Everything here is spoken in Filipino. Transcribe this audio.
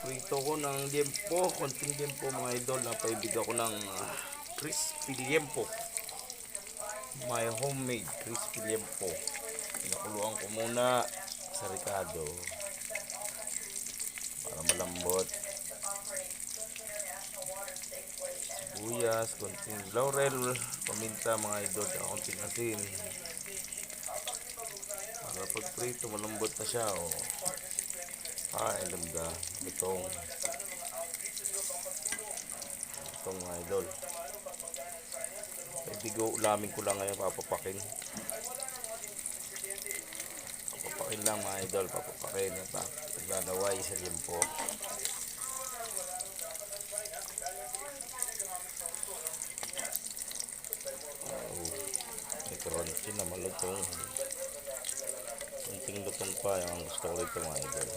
Prito ko ng liempo, konting liempo mga idol. Napaibig ako ng crispy liempo. My homemade crispy liempo. Pinakuluan ko muna sa ricado para malambot. Sibuyas, konting laurel, paminta mga idol, at konting asin. Para pag prito malambot na siya. Oh. Ganda. Itong mga idol. Ibigo, ulamin ko lang ngayon, papapakin. Papapakin lang mga idol, papapakin. At naglalaway sa liempo. May crunchy na malutong. Kunting lutong pa yung gusto ko rito mga idol.